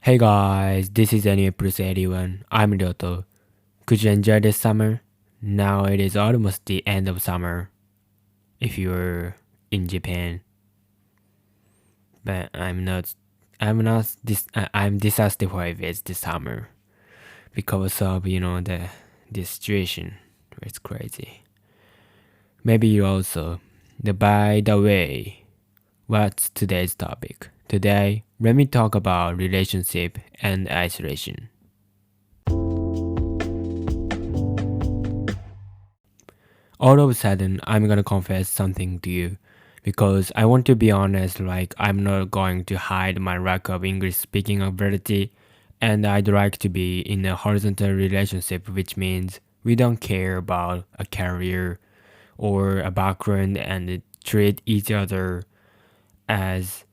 Hey guys, this is Anime Plus 81. I'm Ryoto. Could you enjoy this summer? Now it is almost the end of summer if you're in Japan. But I'm dissatisfied with this summer because of the situation. It's crazy. Maybe you also. By the way, what's today's topic? Today, let me talk about relationship and isolation. All of a sudden, I'm gonna confess something to you because I want to be honest, like, I'm not going to hide my lack of English speaking ability, and I'd like to be in a horizontal relationship, which means we don't care about a career or a background and treat each other as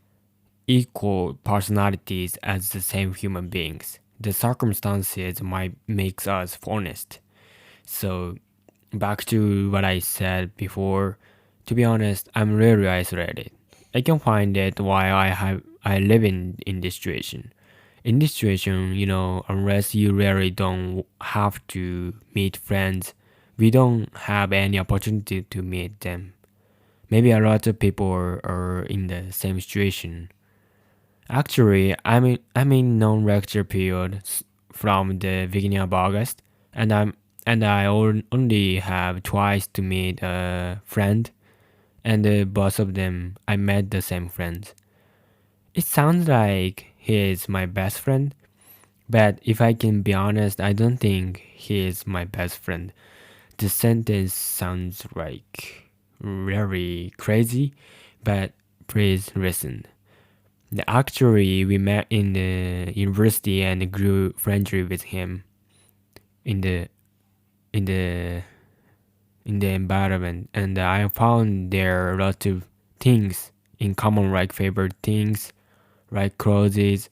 equal personalities as the same human beings. The circumstances might make us honest. So back to what I said before, to be honest, I'm really isolated. I can find it why I live in this situation. In this situation, unless you really don't have to meet friends, we don't have any opportunity to meet them. Maybe a lot of people are in the same situation. Actually, I'm in non-lecture period from the beginning of August, and only have twice to meet a friend, and both of them I met the same friends. It sounds like he is my best friend, but if I can be honest, I don't think he is my best friend. The sentence sounds like very crazy, but please listen. Actually, we met in the university and grew friendly with him in the in the in the environment, and I found there are a lot of things in common, like favorite things, like clothes,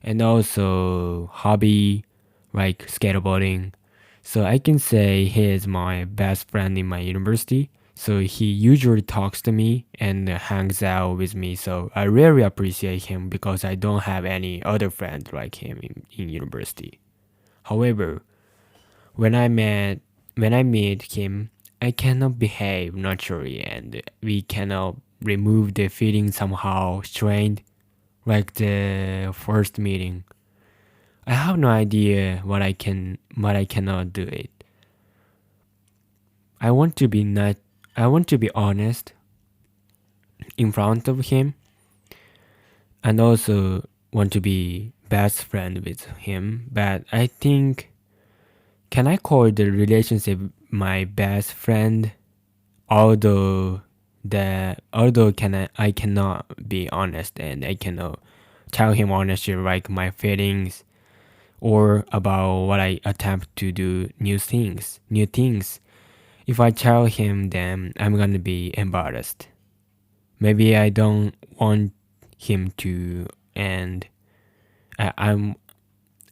and also hobby, like skateboarding. So I can say he is my best friend in my university. So he usually talks to me and hangs out with me. So I really appreciate him because I don't have any other friends like him in university. However, when I met when I meet him, I cannot behave naturally and we cannot remove the feeling somehow strained like the first meeting. I have no idea what I cannot do it. I want to be not I want to be honest in front of him and also want to be best friend with him, but I think can I call the relationship my best friend although I cannot be honest and I cannot tell him honestly like my feelings or about what I attempt to do new things. If I tell him then I'm gonna be embarrassed. Maybe I don't want him to and I'm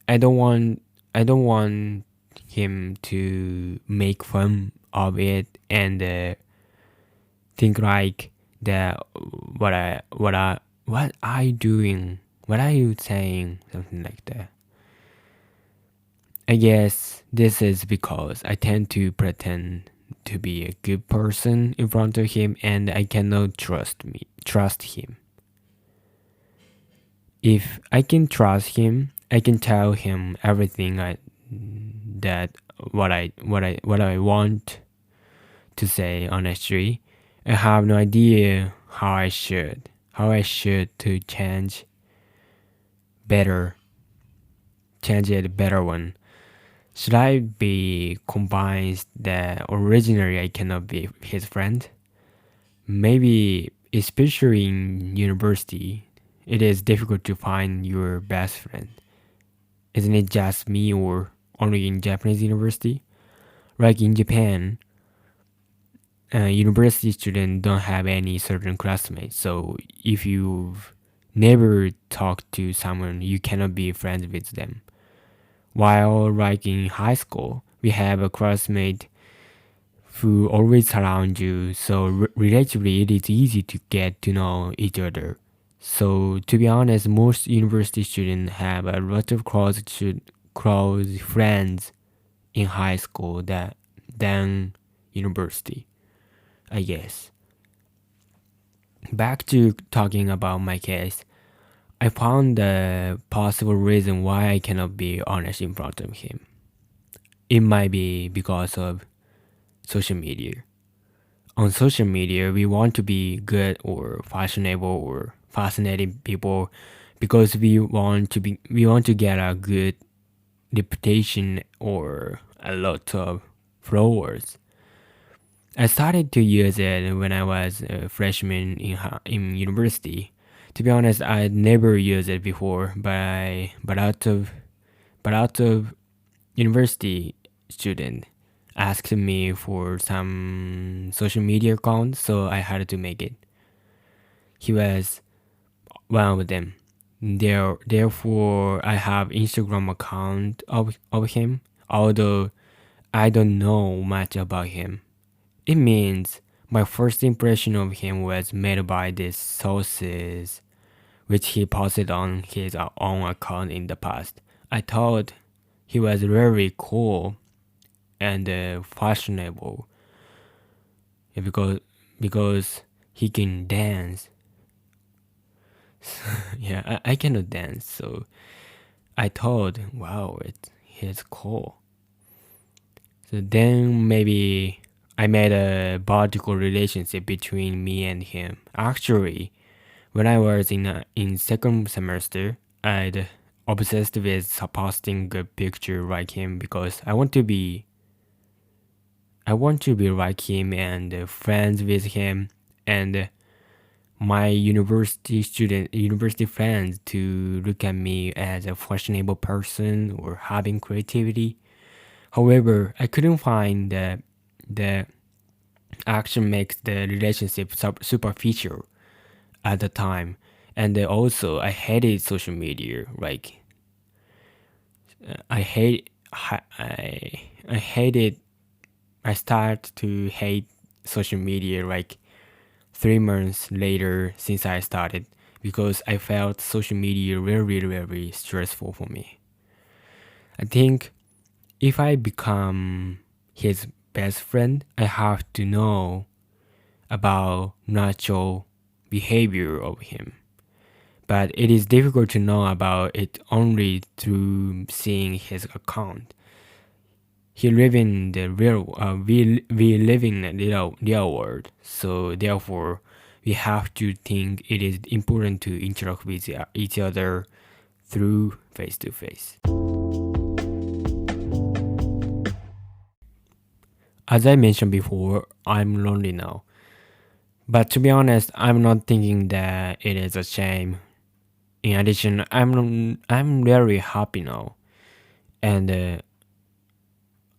I don't want him to make fun of it and think like that what are you doing? What are you saying? Something like that. I guess this is because I tend to pretend to be a good person in front of him and I cannot trust him. If I can trust him, I can tell him everything I that what I want to say honestly. I have no idea how I should to better change it better one. Should I be convinced that originally I cannot be his friend? Maybe, especially in university, it is difficult to find your best friend. Isn't it just me or only in Japanese university? Like in Japan, university students don't have any certain classmates. So if you've never talked to someone, you cannot be friends with them. While like in high school, we have a classmate who always surround you, so relatively it is easy to get to know each other. So to be honest, most university students have a lot of close friends in high school than university, I guess. Back to talking about my case, I found the possible reason why I cannot be honest in front of him. It might be because of social media. On social media, we want to be good or fashionable or fascinating people because we want to get a good reputation or a lot of followers. I started to use it when I was a freshman in university. To be honest, I never used it before, but out of university student asked me for some social media account, so I had to make it. He was one of them. Therefore, I have Instagram account of him, although I don't know much about him. It means my first impression of him was made by these sources, which he posted on his own account in the past. I thought he was very cool and fashionable because he can dance. Yeah, I cannot dance, so I thought, wow, he's cool. So then maybe I made a vertical relationship between me and him. Actually, when I was in second semester, I'd obsessed with posting a picture like him because I want to be like him and friends with him and my university friends to look at me as a fashionable person or having creativity. However, I couldn't find the action makes the relationship superficial at the time, and also I hated social media. Like I hate I hated. I start to hate social media like 3 months later since I started because I felt social media very stressful for me. I think if I become his best friend, I have to know about natural behavior of him. But it is difficult to know about it only through seeing his account. He live in the real, we live in the real world, so therefore we have to think it is important to interact with each other through face to face. As I mentioned before, I'm lonely now. But to be honest, I'm not thinking that it is a shame. In addition, I'm very happy now, and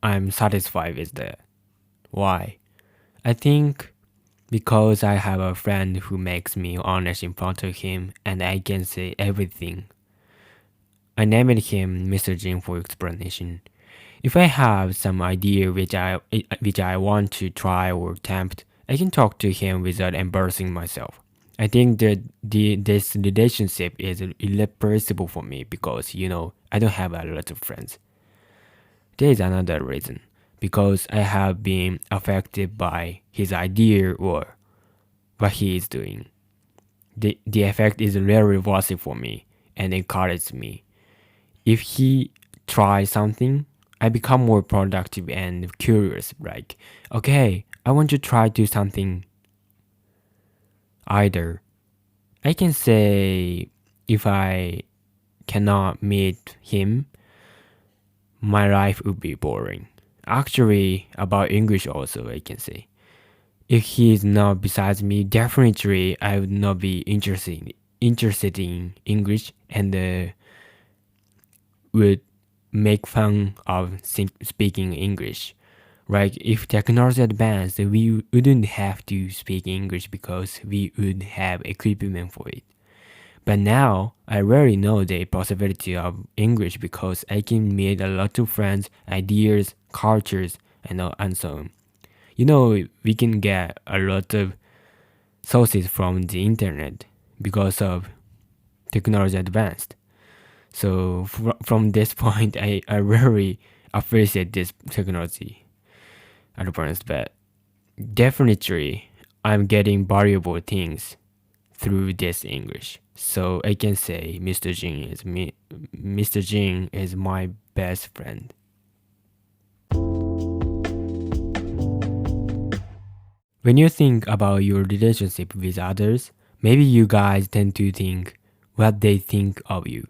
I'm satisfied with that. Why? I think because I have a friend who makes me honest in front of him, and I can say everything. I named him Mr. Jin for explanation. If I have some idea which I want to try or attempt, I can talk to him without embarrassing myself. I think that this relationship is irreplaceable for me because I don't have a lot of friends. There is another reason because I have been affected by his idea or what he is doing. The effect is very reversive for me and encourages me. If he tries something, I become more productive and curious. Like, okay, I want to try do something either. I can say if I cannot meet him, my life would be boring. Actually, about English also, I can say. If he is not besides me, definitely I would not be interested in English and would make fun of speaking English. Like if technology advanced, we wouldn't have to speak English because we would have equipment for it. But now I rarely know the possibility of English because I can meet a lot of friends, ideas, cultures, and so on. We can get a lot of sources from the internet because of technology advanced. So from this point, I really appreciate this technology advanced, but definitely I'm getting valuable things through this English. So I can say Mr. Jin is my best friend. When you think about your relationship with others, maybe you guys tend to think what they think of you.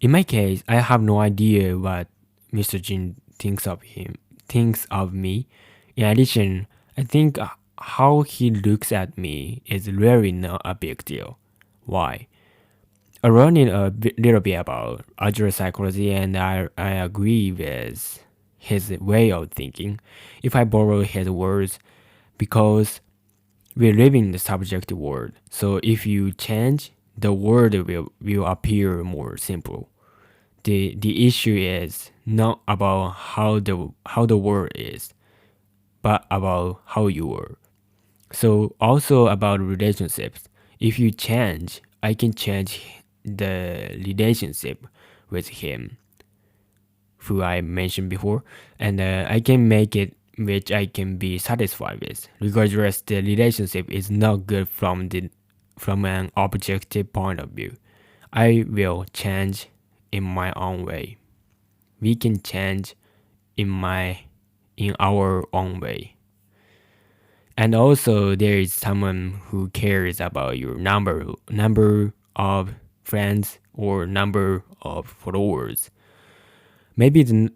In my case, I have no idea what Mr. Jin thinks of me. In addition, I think how he looks at me is really not a big deal. Why? I learned little bit about agile psychology and I agree with his way of thinking. If I borrow his words, because we live in the subjective world, so if you change, the word will appear more simple. The issue is not about how the word is, but about how you are. So also about relationships. If you change, I can change the relationship with him, who I mentioned before, and I can make it which I can be satisfied with. Regardless, the relationship is not good from an objective point of view. I will change in my own way. We can change in our own way. And also there is someone who cares about your number of friends or number of followers. Maybe the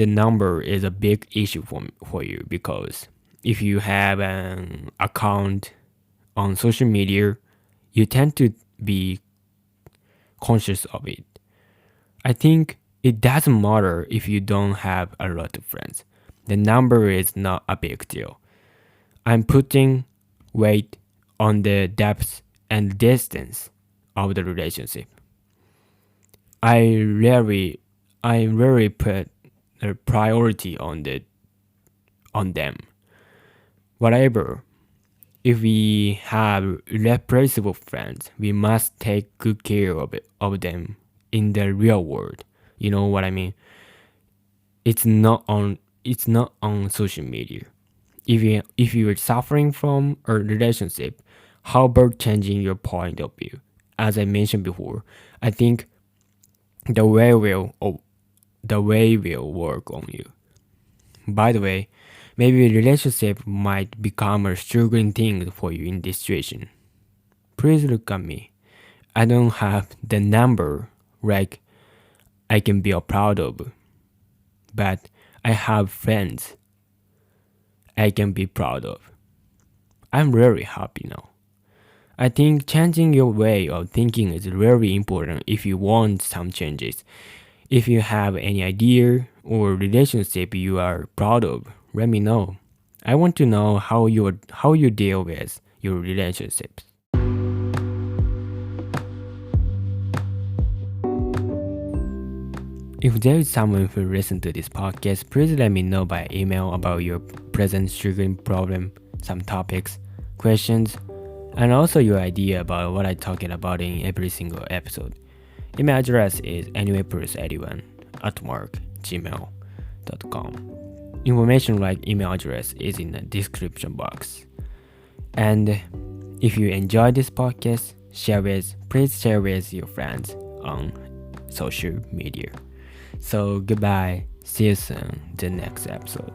number is a big issue for you, because if you have an account on social media, you tend to be conscious of it. I think it doesn't matter if you don't have a lot of friends. The number is not a big deal. I'm putting weight on the depth and distance of the relationship. I rarely put a priority on them. Whatever, if we have irreplaceable friends, we must take good care of them in the real world. You know what I mean? It's not on social media. If you are suffering from a relationship, how about changing your point of view? As I mentioned before, I think the way will work on you. By the way, maybe a relationship might become a struggling thing for you in this situation. Please look at me. I don't have the number like I can be proud of, but I have friends I can be proud of. I'm really happy now. I think changing your way of thinking is really important if you want some changes. If you have any idea or relationship you are proud of, let me know. I want to know how you deal with your relationships. If there is someone who listens to this podcast, please let me know by email about your present struggling problem, some topics, questions, and also your idea about what I'm talking about in every single episode. Email address is anywayplus81@gmail.com. Information like email address is in the description box. And if you enjoy this podcast, please share with your friends on social media. So goodbye. See you soon. The next episode.